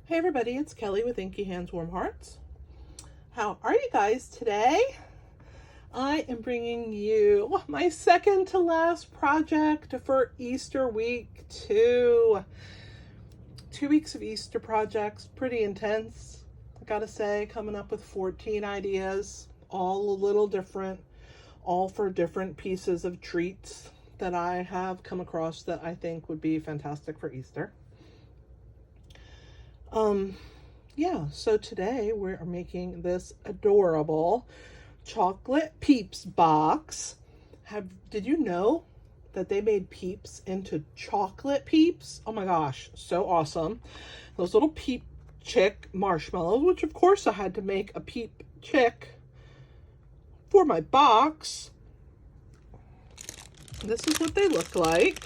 Hey everybody, it's Kelly with Inky Hands Warm Hearts. How are you guys today? I am bringing you my second to last project for Easter week 2. 2 weeks of Easter projects, pretty intense, I gotta say, coming up with 14 ideas, all a little different, all for different pieces of treats that I have come across that I think would be fantastic for Easter. Yeah, so today we're making this adorable Chocolate Peeps box. Did you know that they made Peeps into Chocolate Peeps? Oh my gosh, so awesome. Those little Peep Chick marshmallows, which of course I had to make a Peep Chick for my box. This is what they look like.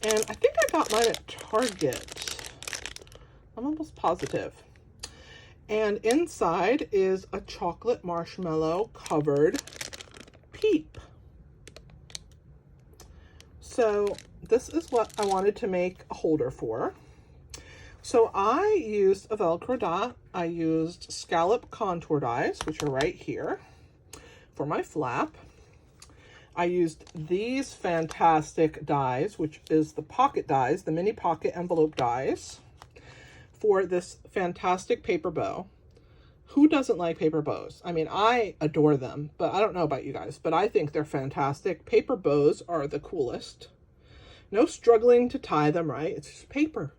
And I think I got mine at Target. I'm almost positive. And inside is a chocolate marshmallow covered Peep. So this is what I wanted to make a holder for. So I used a Velcro dot. I used scallop contour dies, which are right here, for my flap. I used these fantastic dies, which is the pocket dies, the mini pocket envelope dies, for this fantastic paper bow. Who doesn't like paper bows? I mean, I adore them, but I don't know about you guys, but I think they're fantastic. Paper bows are the coolest. No struggling to tie them, right? It's just paper.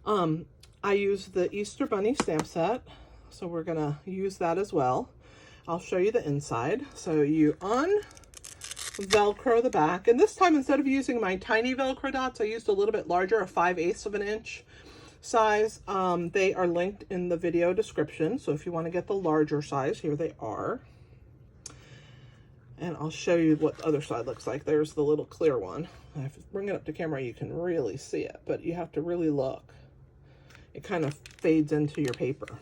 I used the Easter Bunny stamp set, so we're gonna use that as well. I'll show you the inside. So you Velcro the back, and this time instead of using my tiny Velcro dots, I used a little bit larger, a 5/8 of an inch size. They are linked in the video description, so if you want to get the larger size, here they are. And I'll show you what the other side looks like. There's the little clear one. If I bring it up to camera, you can really see it, but you have to really look. It kind of fades into your paper.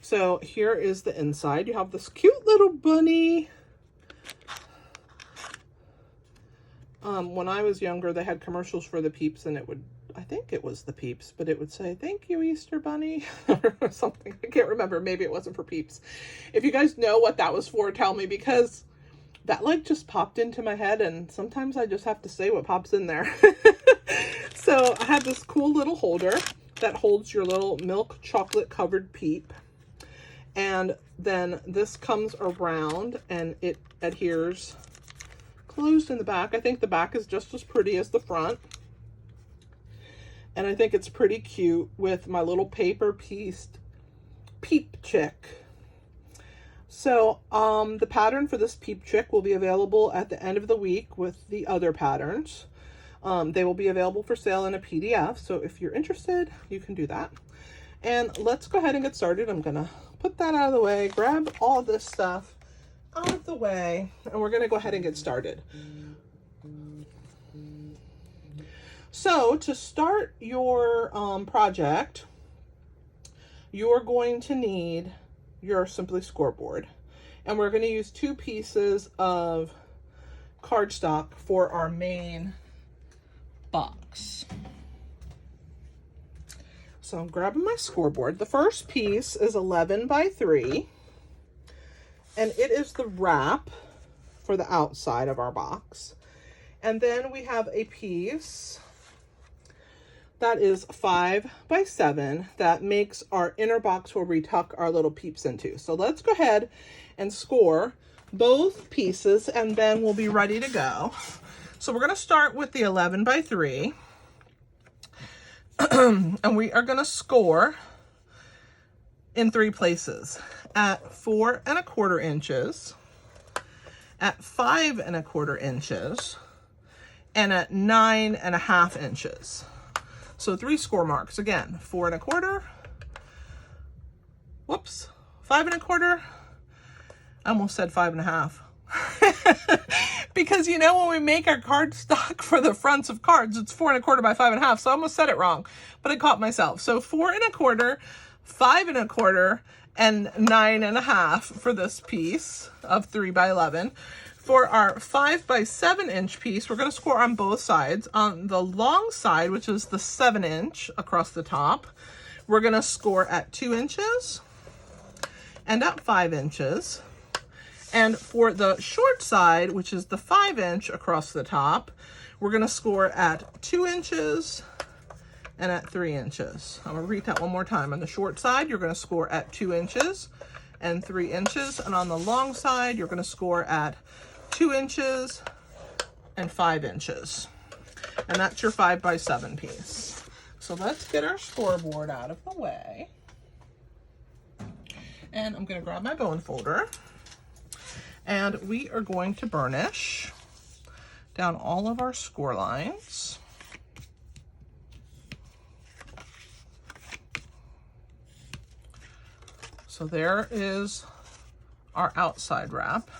So here is the inside. You have this cute little bunny. When I was younger, they had commercials for the Peeps, and it would, I think it was the Peeps, but it would say, "Thank you, Easter Bunny," or something. I can't remember. Maybe it wasn't for Peeps. If you guys know what that was for, tell me, because that like just popped into my head, and sometimes I just have to say what pops in there. So I had this cool little holder that holds your little milk chocolate covered Peep. And then this comes around and it adheres closed in the back. I think the back is just as pretty as the front. And I think it's pretty cute with my little paper pieced Peep Chick. So the pattern for this Peep Chick will be available at the end of the week with the other patterns. They will be available for sale in a PDF. So if you're interested, you can do that. And let's go ahead and get started. I'm gonna put that out of the way, grab all this stuff out of the way, and we're gonna go ahead and get started. So to start your project, you're going to need your Simply scoreboard, and we're going to use 2 pieces of cardstock for our main box. So I'm grabbing my scoreboard. The first piece is 11 by 3, and it is the wrap for the outside of our box. And then we have a piece that is 5 by 7 that makes our inner box where we tuck our little Peeps into. So let's go ahead and score both pieces, and then we'll be ready to go. So we're going to start with the 11 by 3. And we are going to score in 3 places: at 4 1/4 inches, at 5 1/4 inches, and at 9 1/2 inches. So 3 score marks. Again, 4 1/4, whoops, 5 1/4. I almost said 5 1/2. Because you know, when we make our cardstock for the fronts of cards, it's 4 1/4 by 5 1/2. So I almost said it wrong, but I caught myself. So 4 1/4, 5 1/4, and 9 1/2 for this piece of 3 by 11. For our 5 by 7 inch piece, we're going to score on both sides. On the long side, which is the 7 inch across the top, we're going to score at 2 inches and at 5 inches. And for the short side, which is the 5 inch across the top, we're going to score at 2 inches and at 3 inches. I'm going to read that one more time. On the short side, you're going to score at 2 inches and 3 inches. And on the long side, you're going to score at 2 inches and 5 inches. And that's your 5 by 7 piece. So let's get our scoreboard out of the way. And I'm going to grab my bone folder. And we are going to burnish down all of our score lines. So there is our outside wrap.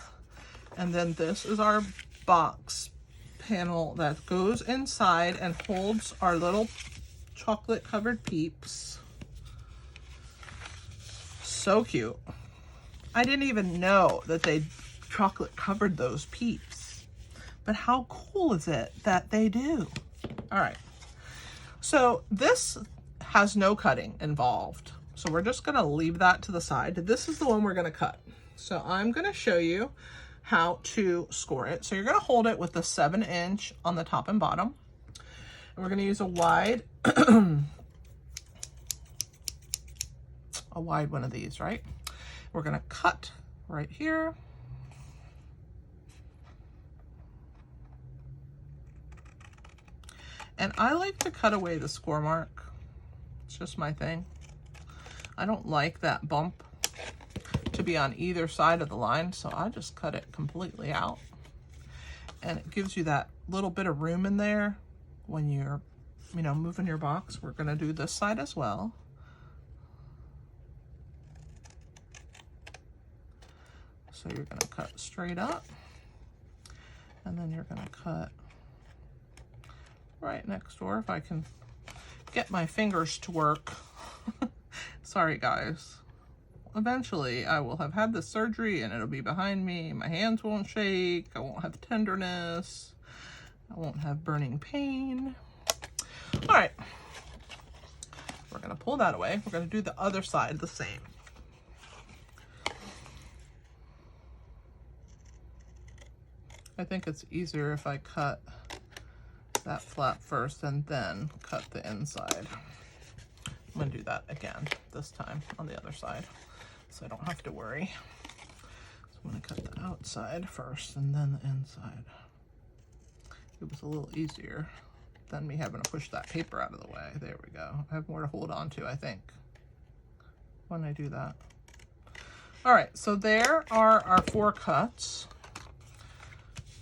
And then this is our box panel that goes inside and holds our little chocolate covered peeps. So cute. I didn't even know that they chocolate covered those peeps. But how cool is it that they do? All right. So this has no cutting involved. So we're just gonna leave that to the side. This is the one we're gonna cut. So I'm gonna show you how to score it. So you're gonna hold it with the 7 inch on the top and bottom. And we're gonna use a wide, a wide one of these, right? We're gonna cut right here. And I like to cut away the score mark. It's just my thing. I don't like that bump to be on either side of the line, so I just cut it completely out. And it gives you that little bit of room in there when you're, you know, moving your box. We're gonna do this side as well. So you're gonna cut straight up, and then you're gonna cut right next door if I can get my fingers to work. Sorry guys. Eventually I will have had this surgery and it'll be behind me. My hands won't shake. I won't have tenderness. I won't have burning pain. All right. We're gonna pull that away. We're gonna do the other side the same. I think it's easier if I cut that flap first and then cut the inside. I'm gonna do that again this time on the other side so I don't have to worry. So I'm gonna cut the outside first and then the inside. It was a little easier than me having to push that paper out of the way. There we go. I have more to hold on to, I think, when I do that. All right, so there are our 4 cuts,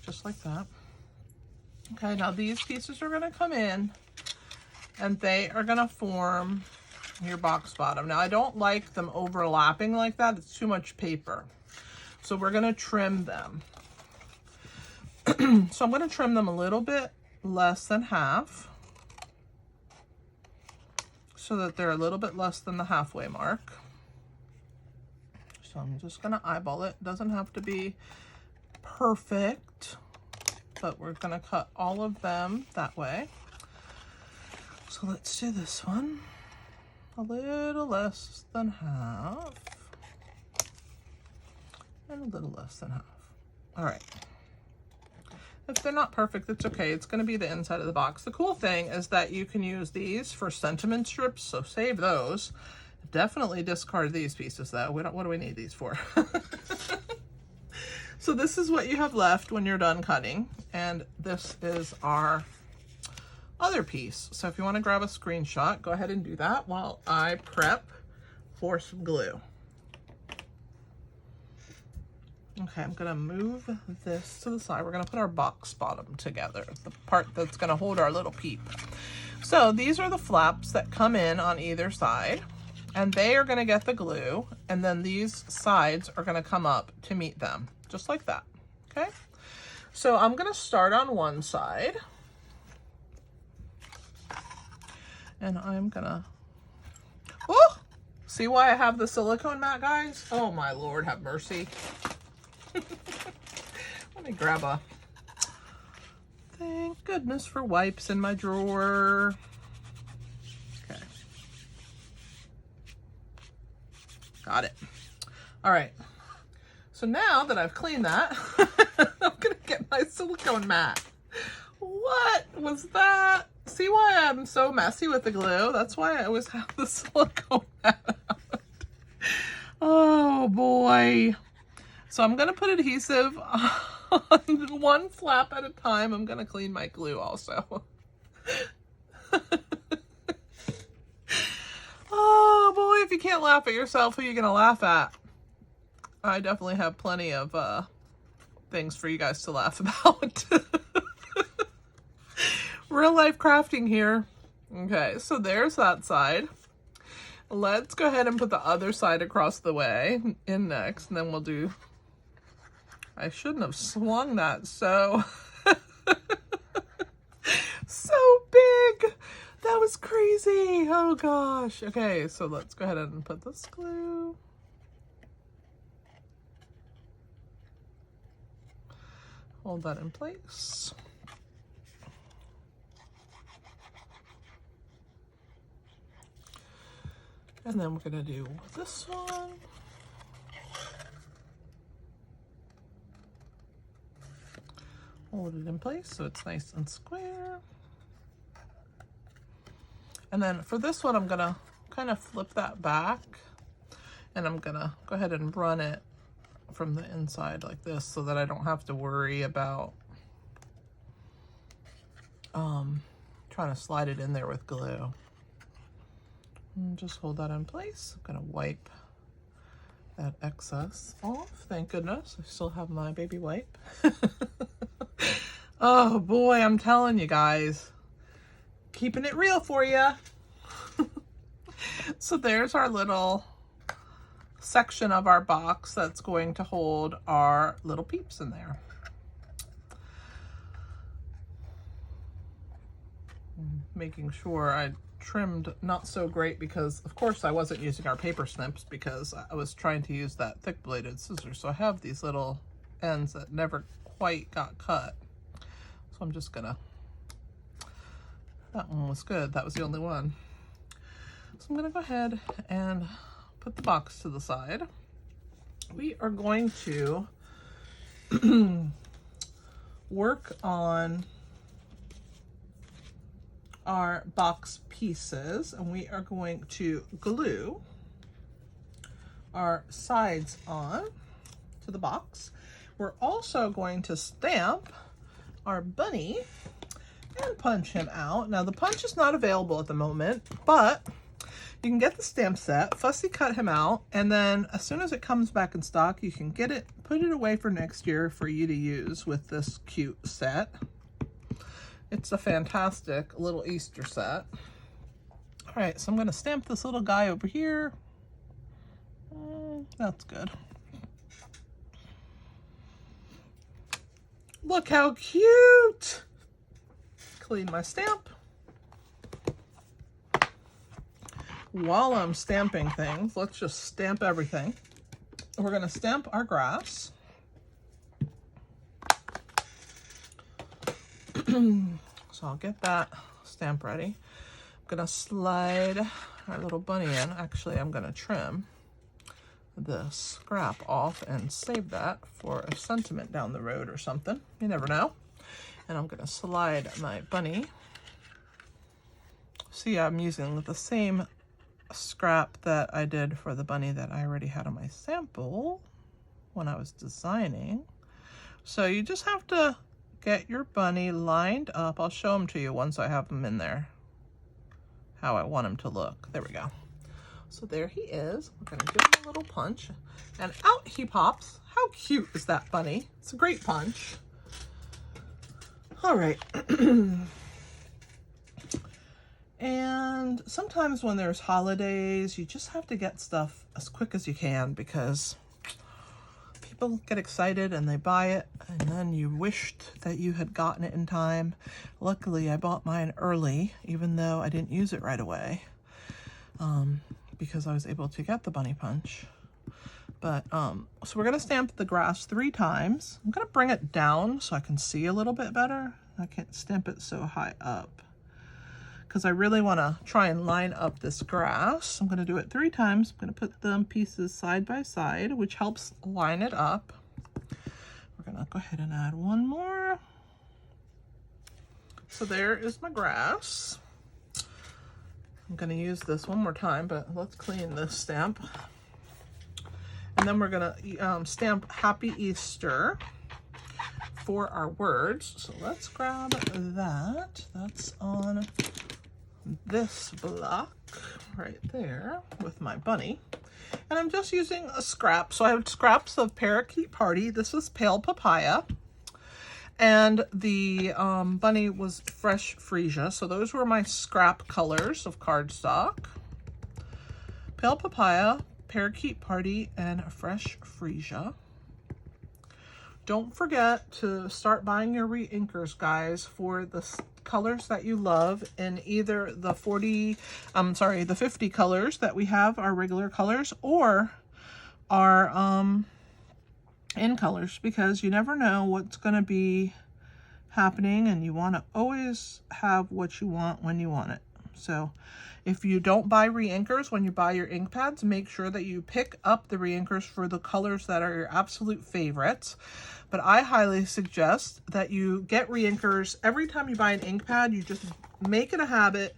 just like that. Okay, now these pieces are gonna come in and they are gonna form your box bottom. Now I don't like them overlapping like that. It's too much paper. So we're gonna trim them. So I'm gonna trim them a little bit less than half so that they're a little bit less than the halfway mark. So I'm just gonna eyeball it. Doesn't have to be perfect, but we're gonna cut all of them that way. So let's do this one. A little less than half. And a little less than half. All right. If they're not perfect, it's okay. It's gonna be the inside of the box. The cool thing is that you can use these for sentiment strips, so save those. Definitely discard these pieces though. What do we need these for? So this is what you have left when you're done cutting. And this is our other piece. So if you want to grab a screenshot, go ahead and do that while I prep for some glue. Okay, I'm gonna move this to the side. We're gonna put our box bottom together, the part that's gonna hold our little peep. So these are the flaps that come in on either side, and they are gonna get the glue, and then these sides are gonna come up to meet them, just like that, okay? So I'm gonna start on one side, and I'm gonna, oh, see why I have the silicone mat, guys? Oh my Lord, have mercy. Let me grab a, thank goodness for wipes in my drawer. Okay. Got it. All right. So now that I've cleaned that, I'm gonna get my silicone mat. What was that? See why I'm so messy with the glue? That's why I always have the silicone mat out. Oh boy. So I'm gonna put adhesive on one flap at a time. I'm gonna clean my glue also. Oh boy, if you can't laugh at yourself, who are you gonna laugh at? I definitely have plenty of things for you guys to laugh about. Real life crafting here. Okay, so there's that side. Let's go ahead and put the other side across the way in next, and then we'll do, I shouldn't have swung that so, so big. That was crazy. Oh gosh. Okay, so let's go ahead and put this glue. Hold that in place. And then we're gonna do this one. Hold it in place so it's nice and square. And then for this one, I'm gonna kind of flip that back, and I'm gonna go ahead and run it from the inside like this so that I don't have to worry about trying to slide it in there with glue. And just hold that in place. I'm gonna wipe that excess off. Thank goodness I still have my baby wipe. Oh boy, I'm telling you guys, keeping it real for you. So there's our little section of our box that's going to hold our little peeps in there. Making sure I trimmed not so great because of course I wasn't using our paper snips because I was trying to use that thick bladed scissors. So I have these little ends that never quite got cut. So I'm just gonna, that one was good. That was the only one. So I'm gonna go ahead and put the box to the side. We are going to work on our box pieces, and we are going to glue our sides on to the box. We're also going to stamp our bunny and punch him out. Now the punch is not available at the moment, but you can get the stamp set, fussy cut him out, and then as soon as it comes back in stock, you can get it, put it away for next year for you to use with this cute set. It's a fantastic little Easter set. All right, so I'm gonna stamp this little guy over here. That's good. Look how cute. Clean my stamp. While I'm stamping things, let's just stamp everything. We're gonna stamp our grass. So I'll get that stamp ready. I'm gonna slide our little bunny in. Actually, I'm gonna trim the scrap off and save that for a sentiment down the road or something. You never know. And I'm gonna slide my bunny. See, I'm using the same scrap that I did for the bunny that I already had on my sample when I was designing. So you just have to get your bunny lined up. I'll show him to you once I have him in there, how I want him to look. There we go. So there he is. We're gonna give him a little punch, and out he pops. How cute is that bunny? It's a great punch. All right. And sometimes when there's holidays, you just have to get stuff as quick as you can because people get excited and they buy it, and then you wished that you had gotten it in time. Luckily, I bought mine early, even though I didn't use it right away, because I was able to get the bunny punch. But, so we're gonna stamp the grass 3 times. I'm gonna bring it down so I can see a little bit better. I can't stamp it so high up because I really wanna try and line up this grass. I'm gonna do it 3 times. I'm gonna put the pieces side by side, which helps line it up. We're gonna go ahead and add one more. So there is my grass. I'm gonna use this one more time, but let's clean this stamp. And then we're gonna stamp Happy Easter for our words. So let's grab that. That's on this block right there with my bunny. And I'm just using a scrap. So I have scraps of Parakeet Party. This is Pale Papaya. And the bunny was Fresh Freesia. So those were my scrap colors of cardstock. Pale Papaya, Parakeet Party, and Fresh Freesia. Don't forget to start buying your reinkers, guys, for the colors that you love in either the 50 colors that we have, our regular colors, or our in colors, because you never know what's going to be happening and you want to always have what you want when you want it. So if you don't buy reinkers when you buy your ink pads, make sure that you pick up the reinkers for the colors that are your absolute favorites. But I highly suggest that you get reinkers every time you buy an ink pad. You just make it a habit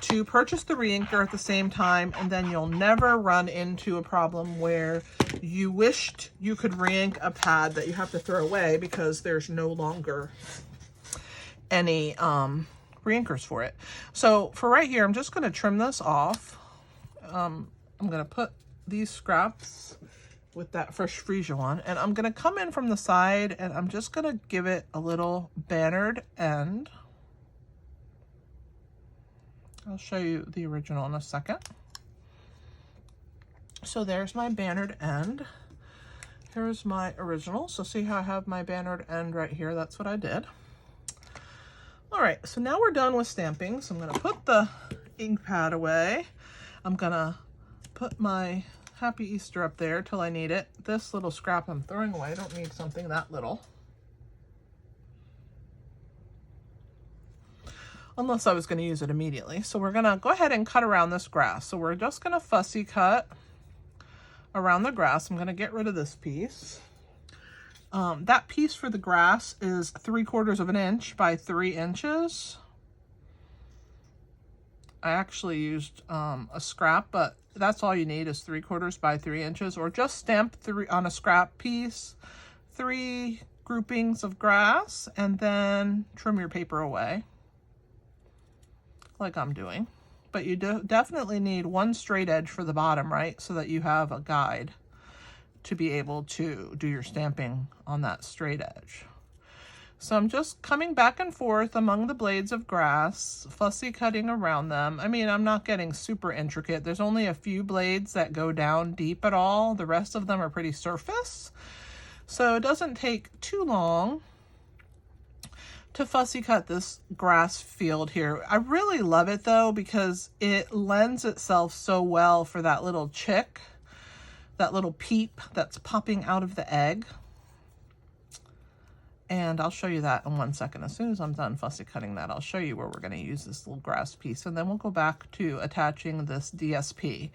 to purchase the reinker at the same time, and then you'll never run into a problem where you wished you could reink a pad that you have to throw away because there's no longer any reinkers for it. So for right here, I'm just going to trim this off. I'm going to put these scraps with that Fresh Freesia one, and I'm going to come in from the side, and I'm just going to give it a little bannered end. I'll show you the original in a second. So there's my bannered end. Here's my original. So see how I have my bannered end right here? That's what I did. All right, so now we're done with stamping. So I'm gonna put the ink pad away. I'm gonna put my Happy Easter up there till I need it. This little scrap I'm throwing away. I don't need something that little. Unless I was gonna use it immediately. So we're gonna go ahead and cut around this grass. So we're just gonna fussy cut around the grass. I'm gonna get rid of this piece. That piece for the grass is 3/4 of an inch by 3 inches. I actually used a scrap, but that's all you need is 3/4 by 3 inches, or just stamp on a scrap piece 3 groupings of grass and then trim your paper away like I'm doing. But you definitely need one straight edge for the bottom, right? So that you have a guide to be able to do your stamping on that straight edge. So I'm just coming back and forth among the blades of grass, fussy cutting around them. I mean, I'm not getting super intricate. There's only a few blades that go down deep at all. The rest of them are pretty surface. So it doesn't take too long to fussy cut this grass field here. I really love it though, because it lends itself so well for that little chick, that little peep that's popping out of the egg. And I'll show you that in 1 second. As soon as I'm done fussy cutting that, I'll show you where we're going to use this little grass piece. And then we'll go back to attaching this DSP.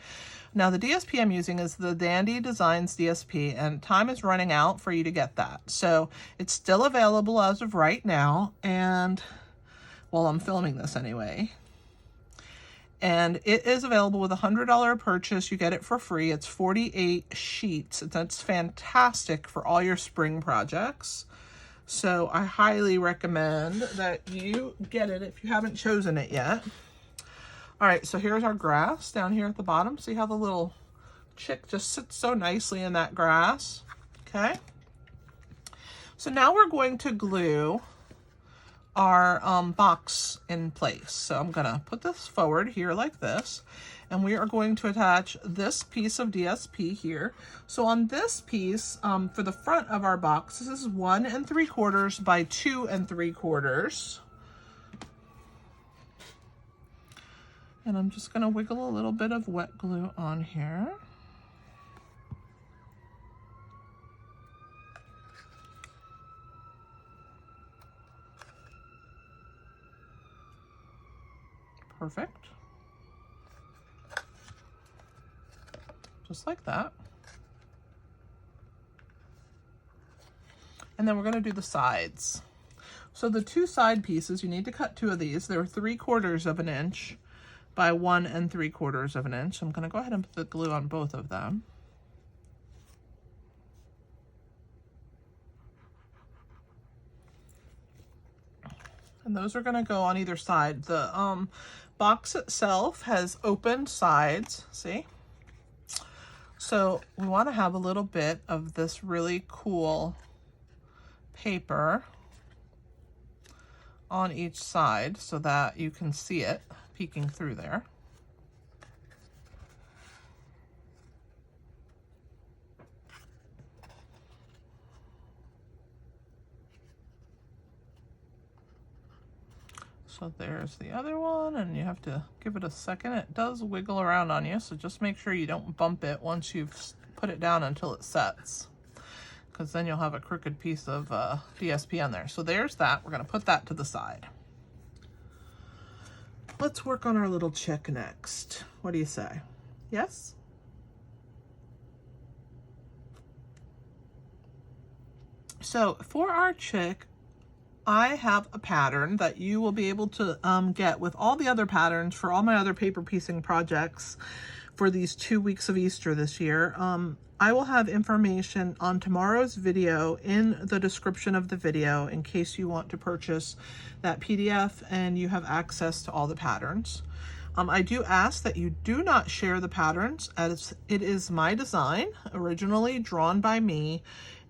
Now the DSP I'm using is the Dandy Designs DSP, and time is running out for you to get that. So it's still available as of right now, and while I'm filming this anyway. And it is available with a $100 purchase. You get it for free. It's 48 sheets. That's fantastic for all your spring projects. So I highly recommend that you get it if you haven't chosen it yet. All right, so here's our grass down here at the bottom. See how the little chick just sits so nicely in that grass? Okay. So now we're going to glue our box in place. So I'm gonna put this forward here like this, and we are going to attach this piece of DSP here. So on this piece, for the front of our box, this is 1 3/4 by 2 3/4. And I'm just gonna wiggle a little bit of wet glue on here. Perfect. Just like that. And then we're going to do the sides. So the two side pieces, you need to cut two of these. They're 3/4 of an inch by 1 3/4 of an inch. I'm going to go ahead and put the glue on both of them. And those are going to go on either side. The box itself has open sides, see? So we want to have a little bit of this really cool paper on each side so that you can see it peeking through there. So there's the other one, and you have to give it a second. It does wiggle around on you, so just make sure you don't bump it once you've put it down until it sets, because then you'll have a crooked piece of DSP on there. So there's that. We're going to put that to the side. Let's work on our little chick next. What do you say? Yes? So for our chick, I have a pattern that you will be able to get with all the other patterns for all my other paper piecing projects for these 2 weeks of Easter this year. I will have information on tomorrow's video in the description of the video in case you want to purchase that PDF and you have access to all the patterns. I do ask that you do not share the patterns, as it is my design, originally drawn by me,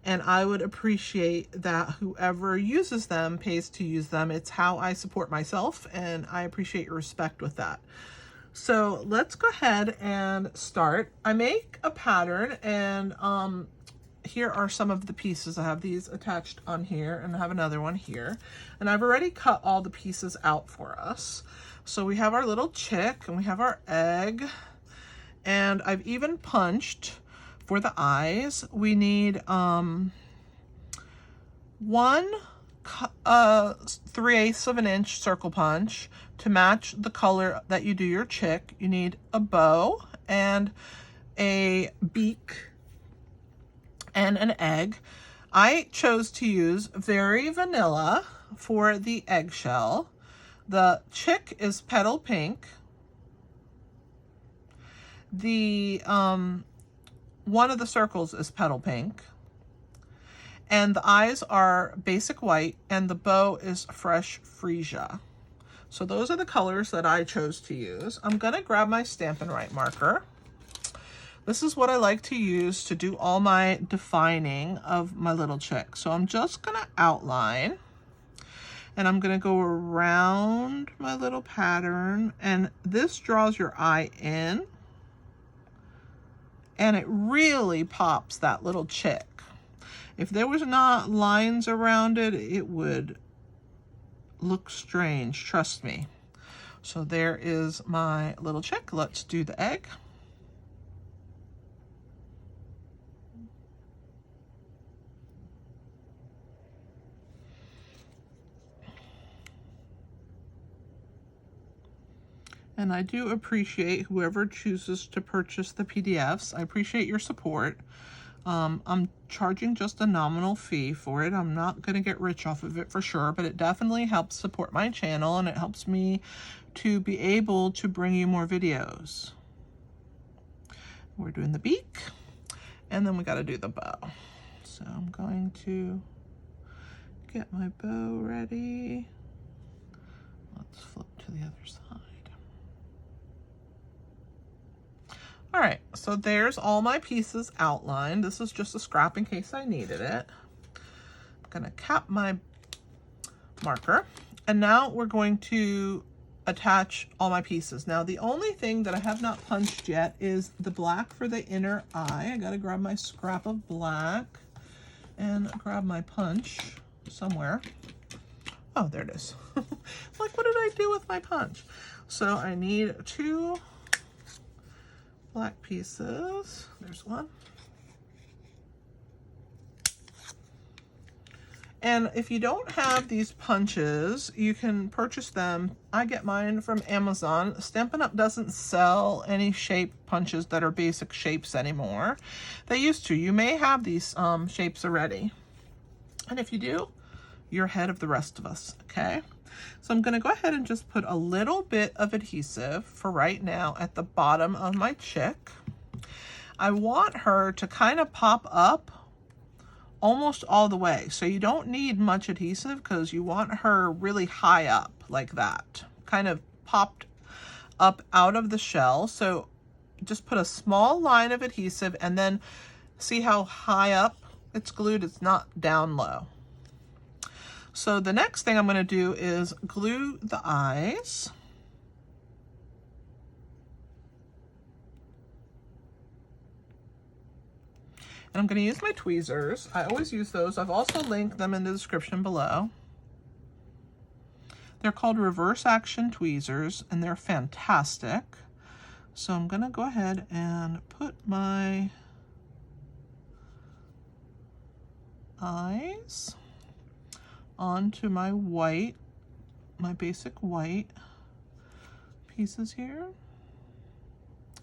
and I would appreciate that whoever uses them pays to use them. It's how I support myself, and I appreciate your respect with that. So let's go ahead and start. I make a pattern, and here are some of the pieces. I have these attached on here, and I have another one here. And I've already cut all the pieces out for us. So we have our little chick, and we have our egg, and I've even punched for the eyes. We need 1 3/8 of an inch circle punch to match the color that you do your chick. You need a bow and a beak and an egg. I chose to use Very Vanilla for the eggshell. The chick is petal pink. The one of the circles is petal pink, and the eyes are basic white, and the bow is fresh freesia. So those are the colors that I chose to use. I'm gonna grab my Stampin' Up marker. This is what I like to use to do all my defining of my little chick. So I'm just gonna outline, and I'm gonna go around my little pattern, and this draws your eye in, and it really pops that little chick. If there was not lines around it, it would look strange, trust me. So there is my little chick. Let's do the egg. And I do appreciate whoever chooses to purchase the PDFs. I appreciate your support. I'm charging just a nominal fee for it. I'm not going to get rich off of it for sure, but it definitely helps support my channel, and it helps me to be able to bring you more videos. We're doing the beak, and then we got to do the bow. So I'm going to get my bow ready. Let's flip to the other side. All right, so there's all my pieces outlined. This is just a scrap in case I needed it. I'm gonna cap my marker, and now we're going to attach all my pieces. Now, the only thing that I have not punched yet is the black for the inner eye. I gotta grab my scrap of black and grab my punch somewhere. Oh, there it is. Like, what did I do with my punch? So I need 2 black pieces. There's one. And if you don't have these punches, you can purchase them. I get mine from Amazon. Stampin' Up! Doesn't sell any shape punches that are basic shapes anymore. They used to. You may have these shapes already. And if you do, you're ahead of the rest of us, okay? So I'm gonna go ahead and just put a little bit of adhesive for right now at the bottom of my chick. I want her to kind of pop up almost all the way. So you don't need much adhesive because you want her really high up like that, kind of popped up out of the shell. So just put a small line of adhesive and then see how high up it's glued. It's not down low. So the next thing I'm going to do is glue the eyes. And I'm going to use my tweezers. I always use those. I've also linked them in the description below. They're called reverse action tweezers and they're fantastic. So I'm going to go ahead and put my eyes onto my white, my basic white pieces here.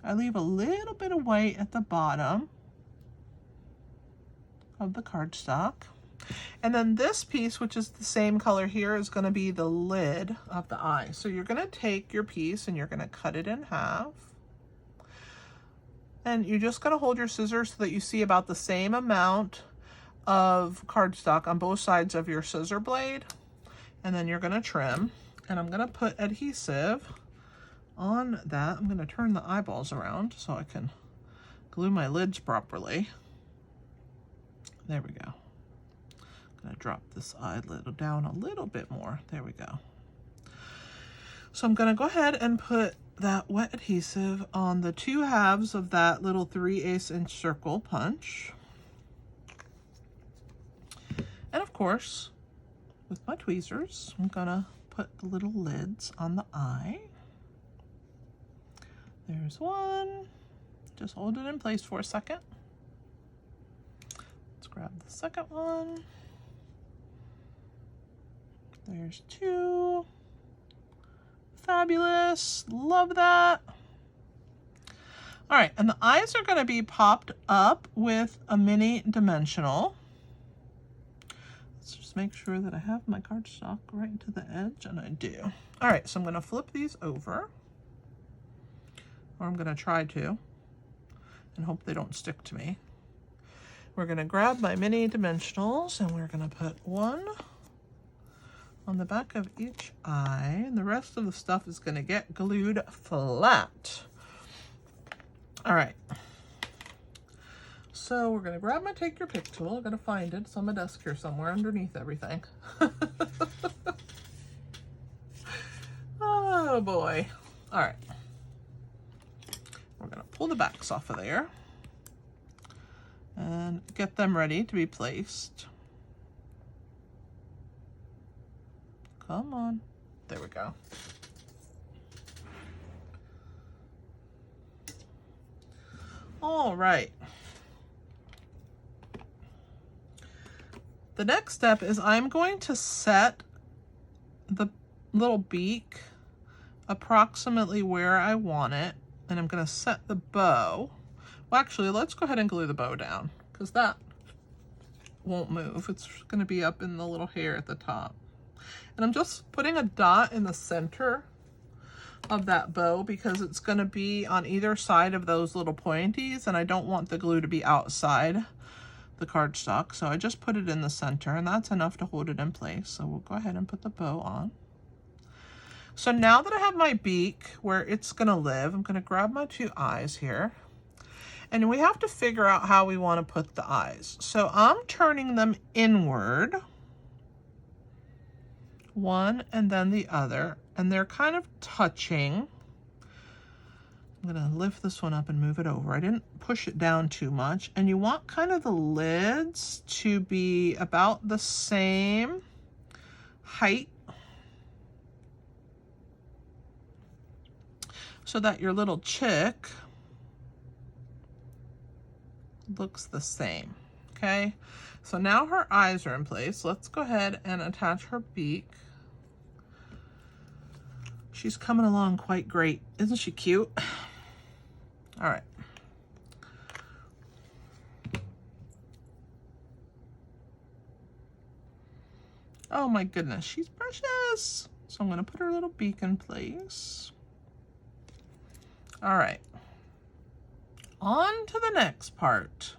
I leave a little bit of white at the bottom of the cardstock. And then this piece, which is the same color here, is going to be the lid of the eye. So you're going to take your piece and you're going to cut it in half. And you're just going to hold your scissors so that you see about the same amount of cardstock on both sides of your scissor blade, and then you're going to trim. And I'm going to put adhesive on that. I'm going to turn the eyeballs around so I can glue my lids properly. There we go. I'm going to drop this eyelid down a little bit more. There we go. So I'm going to go ahead and put that wet adhesive on the 2 halves of that little 3/8 inch circle punch. And of course, with my tweezers, I'm gonna put the little lids on the eye. There's one. Just hold it in place for a second. Let's grab the second one. There's 2. Fabulous. Love that. All right, and the eyes are gonna be popped up with a mini dimensional. Just make sure that I have my cardstock right to the edge, and I do. All right, so I'm going to flip these over, or I'm going to try to, and hope they don't stick to me. We're going to grab my mini dimensionals, and we're going to put one on the back of each eye, and the rest of the stuff is going to get glued flat. All right. So we're gonna grab my take your pick tool. I'm gonna find it. It's on my desk here somewhere underneath everything. Oh boy. All right. We're gonna pull the backs off of there and get them ready to be placed. Come on. There we go. All right. The next step is I'm going to set the little beak approximately where I want it, and I'm going to set the bow. Well, actually, let's go ahead and glue the bow down because that won't move. It's going to be up in the little hair at the top. And I'm just putting a dot in the center of that bow because it's going to be on either side of those little pointies, and I don't want the glue to be outside the cardstock, so I just put it in the center, and that's enough to hold it in place. So we'll go ahead and put the bow on. So now that I have my beak where it's gonna live, I'm gonna grab my 2 eyes here, and we have to figure out how we want to put the eyes. So I'm turning them inward, one and then the other, and they're kind of touching. I'm gonna lift this one up and move it over. I didn't push it down too much. And you want kind of the lids to be about the same height so that your little chick looks the same, okay? So now her eyes are in place. Let's go ahead and attach her beak. She's coming along quite great. Isn't she cute? All right. Oh my goodness, she's precious. So I'm gonna put her little beak in place. All right, on to the next part.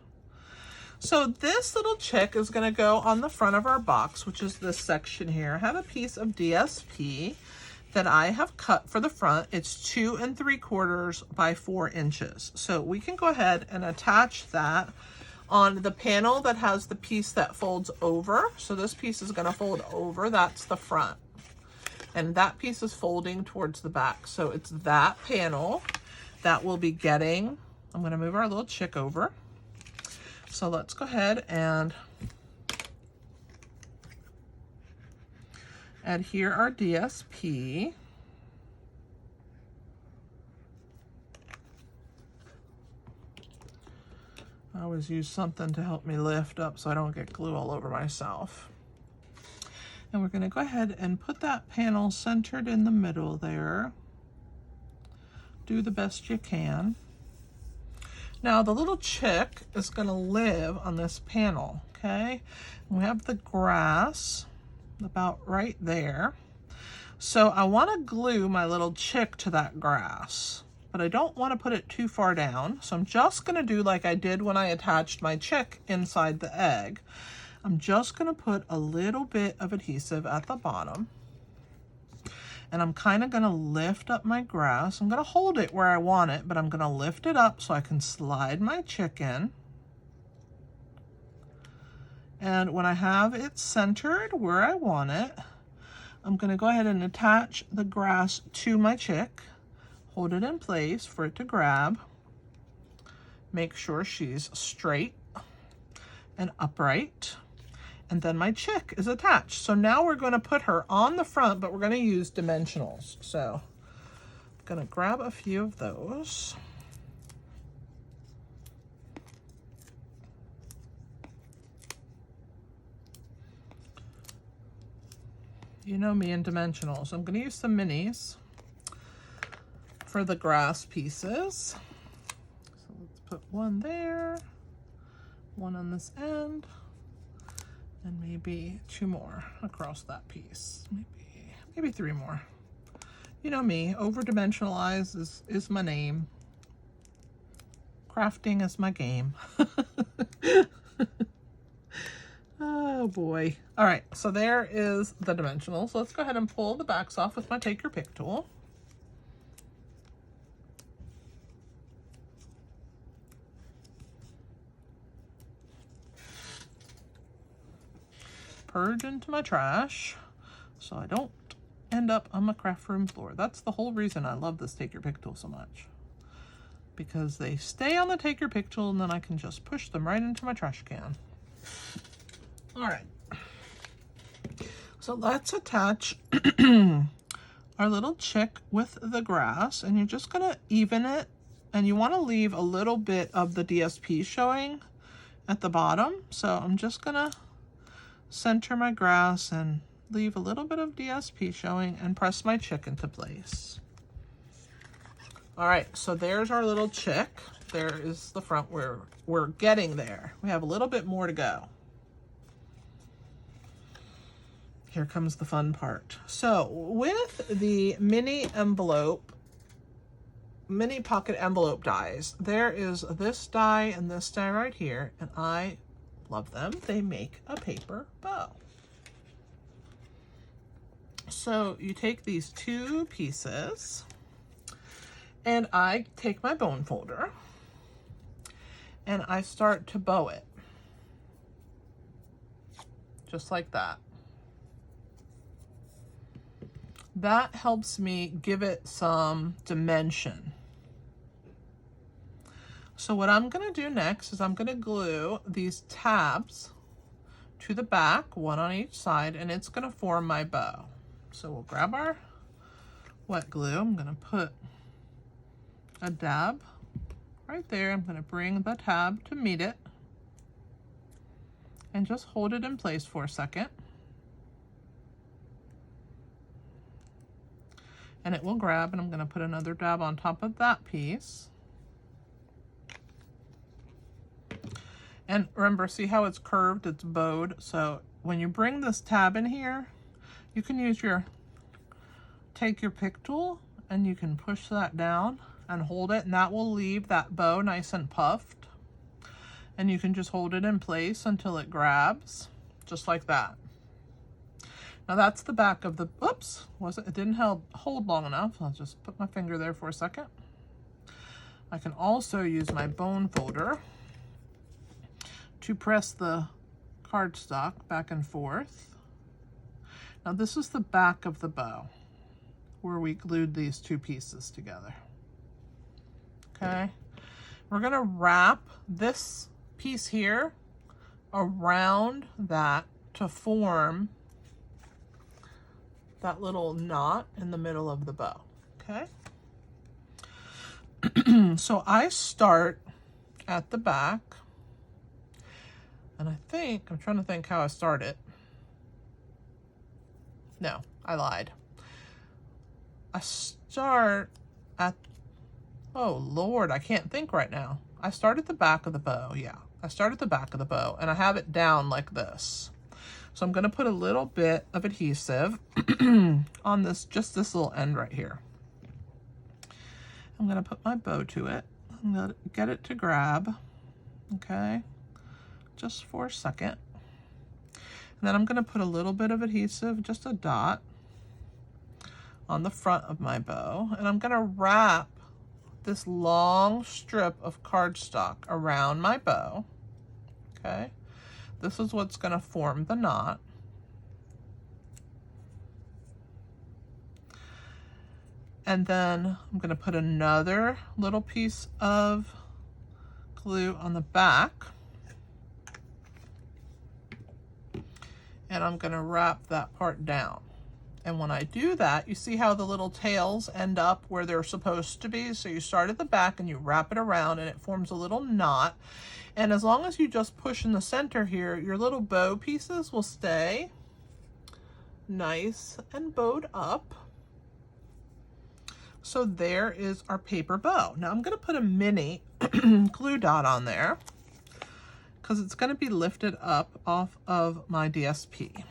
So this little chick is gonna go on the front of our box, which is this section here. I have a piece of DSP that I have cut for the front. It's 2 3/4 by 4 inches. So we can go ahead and attach that on the panel that has the piece that folds over. So this piece is gonna fold over, that's the front. And that piece is folding towards the back. So it's that panel that will be getting, I'm gonna move our little chick over. So let's go ahead and adhere our DSP. I always use something to help me lift up so I don't get glue all over myself. And we're gonna go ahead and put that panel centered in the middle there. Do the best you can. Now the little chick is gonna live on this panel, okay? We have the grass about right there. So I wanna glue my little chick to that grass, but I don't wanna put it too far down. So I'm just gonna do like I did when I attached my chick inside the egg. I'm just gonna put a little bit of adhesive at the bottom. And I'm kind of gonna lift up my grass. I'm gonna hold it where I want it, but I'm gonna lift it up so I can slide my chick in. And when I have it centered where I want it, I'm gonna go ahead and attach the grass to my chick, hold it in place for it to grab, make sure she's straight and upright. And then my chick is attached. So now we're gonna put her on the front, but we're gonna use dimensionals. So I'm gonna grab a few of those. You know me and dimensionals. I'm gonna use some minis for the grass pieces. So let's put one there, one on this end, and maybe 2 more across that piece. Maybe 3 more. You know me, over-dimensionalize is my name. Crafting is my game. Oh boy. All right, so there is the dimensionals. Let's go ahead and pull the backs off with my Take Your Pick tool. Purge into my trash so I don't end up on my craft room floor. That's the whole reason I love this Take Your Pick tool so much, because they stay on the Take Your Pick tool and then I can just push them right into my trash can. All right, so let's attach our little chick with the grass, and you're just gonna even it, and you want to leave a little bit of the DSP showing at the bottom. So I'm just gonna center my grass and leave a little bit of DSP showing and press my chick into place. All right, so there's our little chick. There is the front where we're getting there. We have a little bit more to go. Here comes the fun part. So with the mini pocket envelope dies, there is this die and this die right here, and I love them. They make a paper bow. So you take these 2 pieces, and I take my bone folder and I start to bow it. Just like that. That helps me give it some dimension. So what I'm gonna do next is I'm gonna glue these tabs to the back, 1 on each side, and it's gonna form my bow. So we'll grab our wet glue. I'm gonna put a dab right there. I'm gonna bring the tab to meet it. and just hold it in place for a second. And it will grab, and I'm going to put another dab on top of that piece. And remember, see how it's curved? It's bowed. So when you bring this tab in here, you can use take your pick tool and you can push that down and hold it, and that will leave that bow nice and puffed. And you can just hold it in place until it grabs, just like that. Now that's the back of the, oops, it didn't hold long enough. I'll just put my finger there for a second. I can also use my bone folder to press the cardstock back and forth. Now this is the back of the bow where we glued these two pieces together. Okay, we're gonna wrap this piece here around that to form that little knot in the middle of the bow, okay? So I start at the back, and I'm trying to think how I start it. No, I lied. I start at, oh Lord, I can't think right now. I start at the back of the bow, yeah. I start at the back of the bow, and I have it down like this. So I'm gonna put a little bit of adhesive on this, just this little end right here. I'm gonna put my bow to it. I'm gonna get it to grab, okay? Just for a second. And then I'm gonna put a little bit of adhesive, just a dot, on the front of my bow. And I'm gonna wrap this long strip of cardstock around my bow, okay? This is what's gonna form the knot. And then I'm gonna put another little piece of glue on the back. And I'm gonna wrap that part down. And when I do that, you see how the little tails end up where they're supposed to be? So you start at the back and you wrap it around and it forms a little knot. And as long as you just push in the center here, your little bow pieces will stay nice and bowed up. So there is our paper bow. Now I'm gonna put a mini glue dot on there because it's gonna be lifted up off of my DSP.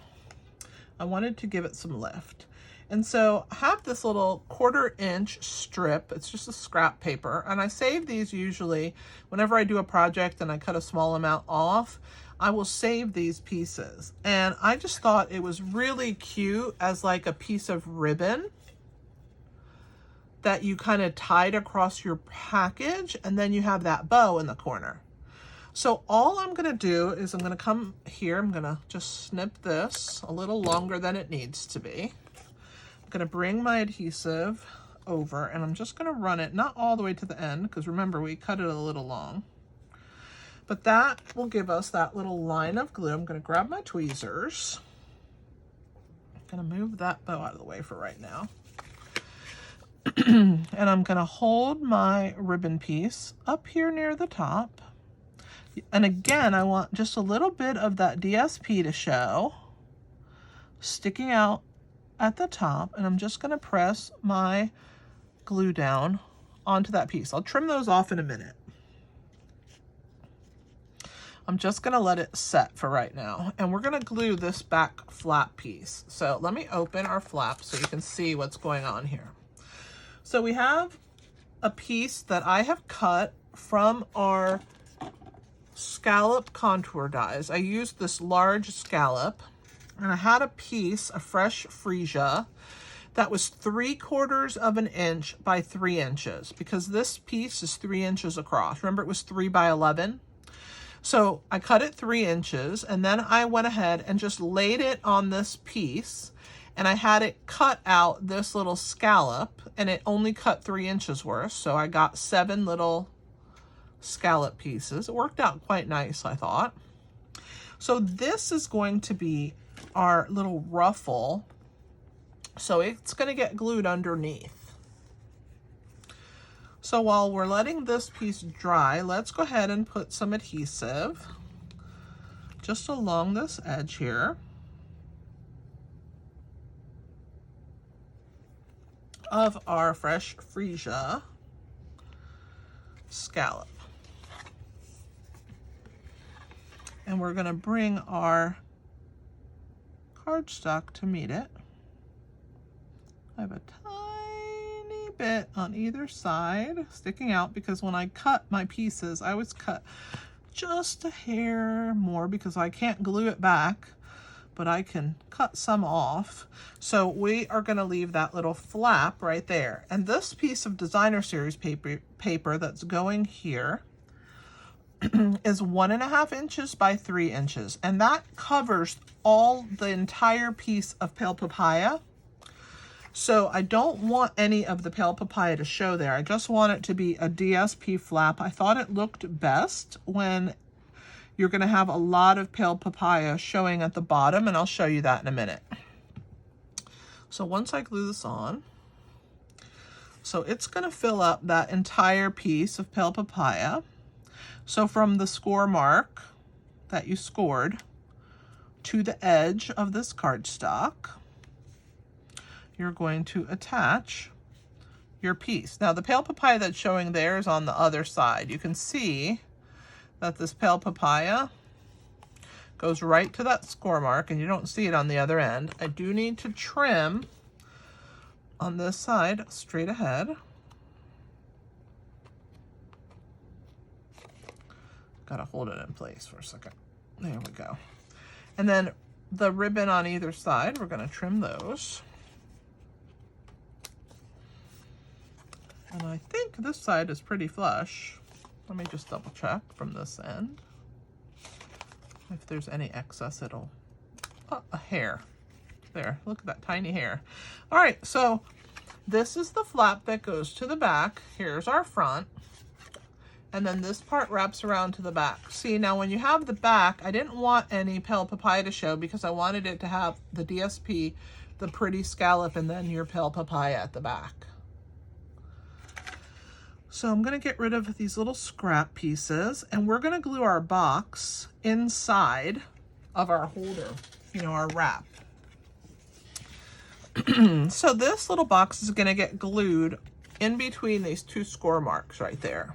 I wanted to give it some lift. And so I have this little 1/4 inch strip. It's just a scrap paper. And I save these usually whenever I do a project and I cut a small amount off, I will save these pieces. And I just thought it was really cute as like a piece of ribbon that you kind of tied across your package, and then you have that bow in the corner. So all I'm gonna do is I'm gonna come here, I'm gonna just snip this a little longer than it needs to be. I'm gonna bring my adhesive over and I'm just gonna run it, not all the way to the end, because remember we cut it a little long. But that will give us that little line of glue. I'm gonna grab my tweezers. I'm gonna move that bow out of the way for right now. And I'm gonna hold my ribbon piece up here near the top. And again, I want just a little bit of that DSP to show, sticking out at the top, and I'm just gonna press my glue down onto that piece. I'll trim those off in a minute. I'm just gonna let it set for right now. And we're gonna glue this back flap piece. So let me open our flap so you can see what's going on here. So we have a piece that I have cut from our scallop contour dies. I used this large scallop, and I had a piece of fresh freesia that was 3/4 of an inch by 3 inches, because this piece is 3 inches across. Remember, it was 3 by 11. So I cut it 3 inches, and then I went ahead and just laid it on this piece, and I had it cut out this little scallop, and it only cut 3 inches worth. So I got 7 little scallop pieces. It worked out quite nice, I thought. So this is going to be our little ruffle. So it's going to get glued underneath. So while we're letting this piece dry, let's go ahead and put some adhesive just along this edge here of our fresh freesia scallop. And we're going to bring our cardstock to meet it. I have a tiny bit on either side sticking out because when I cut my pieces, I always cut just a hair more because I can't glue it back, but I can cut some off. So we are going to leave that little flap right there. And this piece of designer series paper that's going here is 1.5 inches by 3 inches. And that covers the entire piece of Pale Papaya. So I don't want any of the Pale Papaya to show there. I just want it to be a DSP flap. I thought it looked best when you're going to have a lot of Pale Papaya showing at the bottom, and I'll show you that in a minute. So once I glue this on, so it's going to fill up that entire piece of Pale Papaya. So from the score mark that you scored to the edge of this cardstock, you're going to attach your piece. Now the Pale Papaya that's showing there is on the other side. You can see that this Pale Papaya goes right to that score mark and you don't see it on the other end. I do need to trim on this side straight ahead. Gotta hold it in place for a second. There we go. And then the ribbon on either side, we're gonna trim those. And I think this side is pretty flush. Let me just double check from this end. If there's any excess, it'll, oh, a hair. There, look at that tiny hair. All right, so this is the flap that goes to the back. Here's our front. And then this part wraps around to the back. See, now when you have the back, I didn't want any Pale Papaya to show because I wanted it to have the DSP, the pretty scallop, and then your Pale Papaya at the back. So I'm going to get rid of these little scrap pieces, and we're going to glue our box inside of our holder, you know, our wrap. So this little box is going to get glued in between these two score marks right there.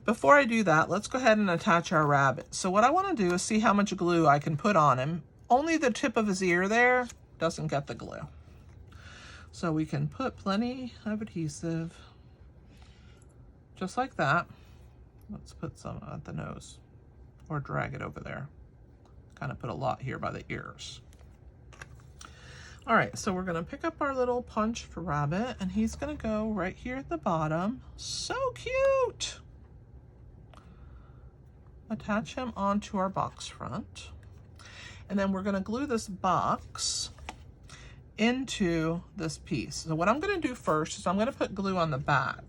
Before I do that, let's go ahead and attach our rabbit. So what I want to do is see how much glue I can put on him. Only the tip of his ear there doesn't get the glue. So we can put plenty of adhesive. Just like that. Let's put some at the nose or drag it over there. Kind of put a lot here by the ears. All right, so we're gonna pick up our little punch for rabbit and he's gonna go right here at the bottom. So cute. Attach him onto our box front. And then we're gonna glue this box into this piece. So what I'm gonna do first is I'm gonna put glue on the back.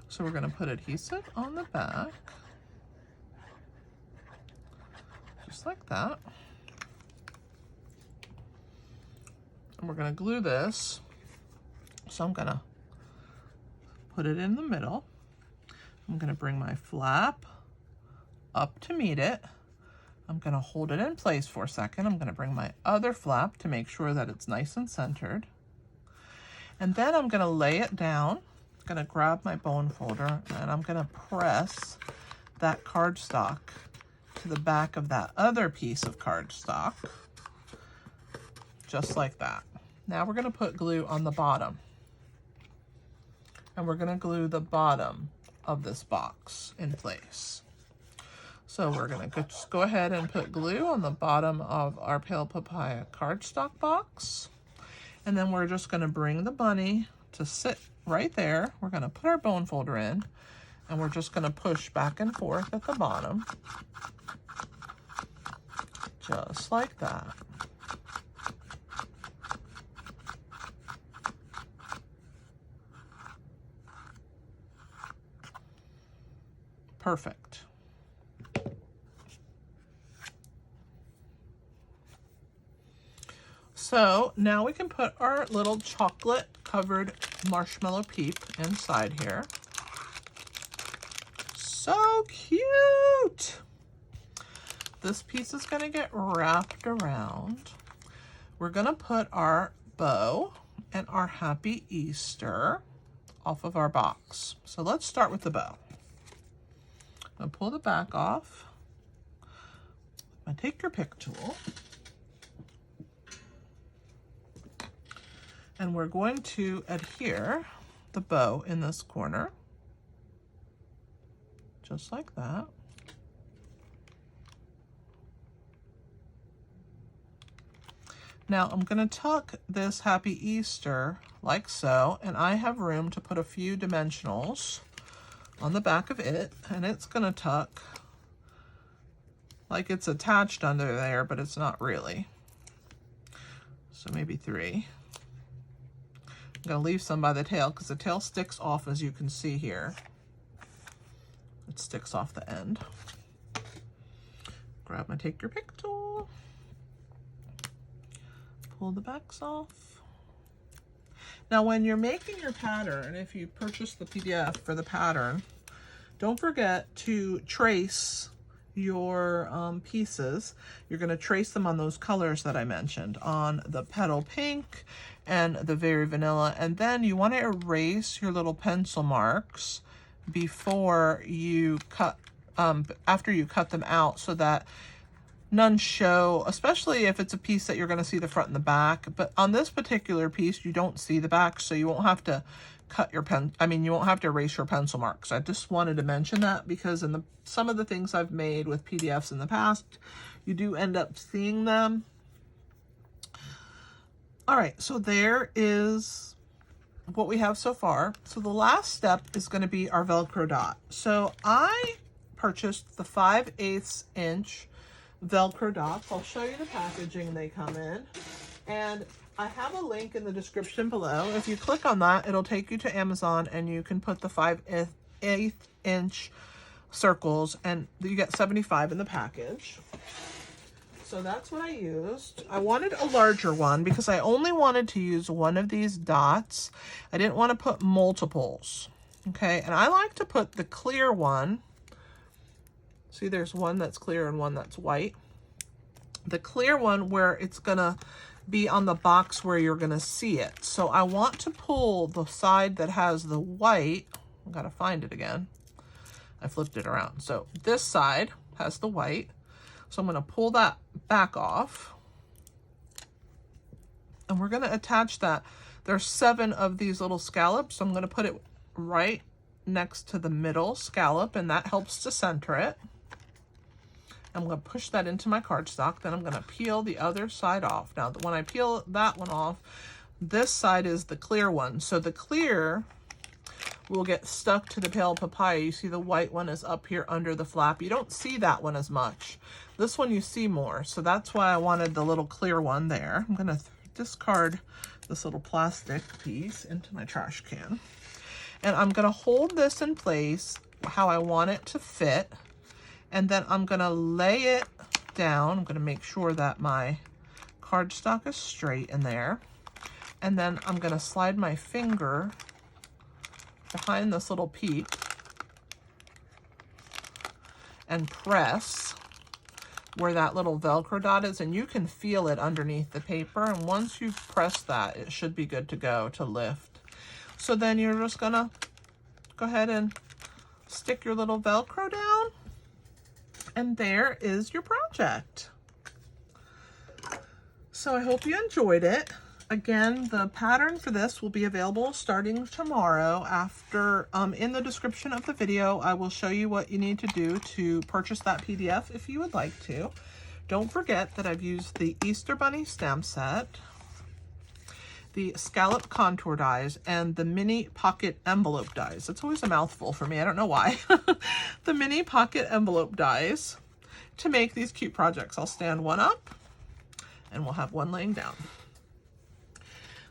So we're going to put adhesive on the back, just like that. And we're going to glue this. So I'm going to put it in the middle. I'm going to bring my flap up to meet it. I'm going to hold it in place for a second. I'm going to bring my other flap to make sure that it's nice and centered. And then I'm going to lay it down. I'm going to grab my bone folder and I'm going to press that cardstock to the back of that other piece of cardstock, just like that. Now we're going to put glue on the bottom, and we're going to glue the bottom of this box in place. So we're going to just go ahead and put glue on the bottom of our Pale Papaya cardstock box, and then we're just going to bring the bunny to sit right there. We're going to put our bone folder in, and we're just going to push back and forth at the bottom, just like that. Perfect. So now we can put our little chocolate covered marshmallow peep inside here. so cute. This piece is going to get wrapped around. We're going to put our bow and our Happy Easter off of our box. So let's start with the bow. I'm going to pull the back off. I'm going to take your pick tool. And we're going to adhere the bow in this corner. Just like that. Now I'm going to tuck this Happy Easter like so, and I have room to put a few dimensionals on the back of it, and it's going to tuck like it's attached under there, but it's not really. So maybe 3. I'm going to leave some by the tail because the tail sticks off, as you can see here. It sticks off the end. Grab my take your pick tool. Pull the backs off. Now when you're making your pattern, if you purchase the PDF for the pattern, don't forget to trace your pieces. You're going to trace them on those colors that I mentioned, on the petal pink and the very vanilla, and then you want to erase your little pencil marks before you cut, after you cut them out, so that none show, especially if it's a piece that you're going to see the front and the back. But on this particular piece, you don't see the back, so you won't have to cut your you won't have to erase your pencil marks. I just wanted to mention that because in some of the things I've made with PDFs in the past, you do end up seeing them. All right, so there is what we have so far. So the last step is going to be our Velcro dot. So I purchased the 5/8 inch Velcro dots. I'll show you the packaging they come in, and I have a link in the description below. If you click on that, it'll take you to Amazon, and you can put the 5/8 inch circles, and you get 75 in the package. So that's what I used. I wanted a larger one because I only wanted to use one of these dots. I didn't want to put multiples. Okay, and I like to put the clear one. See, there's one that's clear and one that's white. The clear one where it's gonna be on the box where you're gonna see it. So I want to pull the side that has the white. I gotta find it again. I flipped it around. So this side has the white. So I'm gonna pull that back off. And we're gonna attach that. There's 7 of these little scallops. So I'm gonna put it right next to the middle scallop, and that helps to center it. I'm going to push that into my cardstock. Then I'm going to peel the other side off. Now, when I peel that one off, this side is the clear one. So the clear will get stuck to the pale papaya. You see the white one is up here under the flap. You don't see that one as much. This one you see more. So that's why I wanted the little clear one there. I'm going to discard this little plastic piece into my trash can. And I'm going to hold this in place how I want it to fit. And then I'm going to lay it down. I'm going to make sure that my cardstock is straight in there. And then I'm going to slide my finger behind this little peep and press where that little Velcro dot is. And you can feel it underneath the paper. And once you've pressed that, it should be good to go to lift. So then you're just going to go ahead and stick your little Velcro down. And there is your project. So I hope you enjoyed it. Again, the pattern for this will be available starting tomorrow. After, in the description of the video, I will show you what you need to do to purchase that PDF if you would like to. Don't forget that I've used the Easter Bunny stamp set, the scallop contour dies, and the mini pocket envelope dies. It's always a mouthful for me. I don't know why. The mini pocket envelope dies to make these cute projects. I'll stand one up and we'll have one laying down.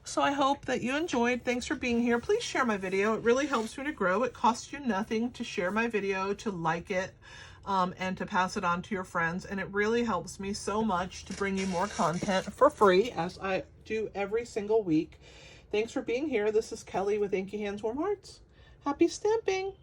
So I hope that you enjoyed. Thanks for being here. Please share my video. It really helps me to grow. It costs you nothing to share my video, to like it, and to pass it on to your friends. And it really helps me so much to bring you more content for free, as I do every single week. Thanks for being here. This is Kelly with Inky Hands Warm Hearts. Happy stamping!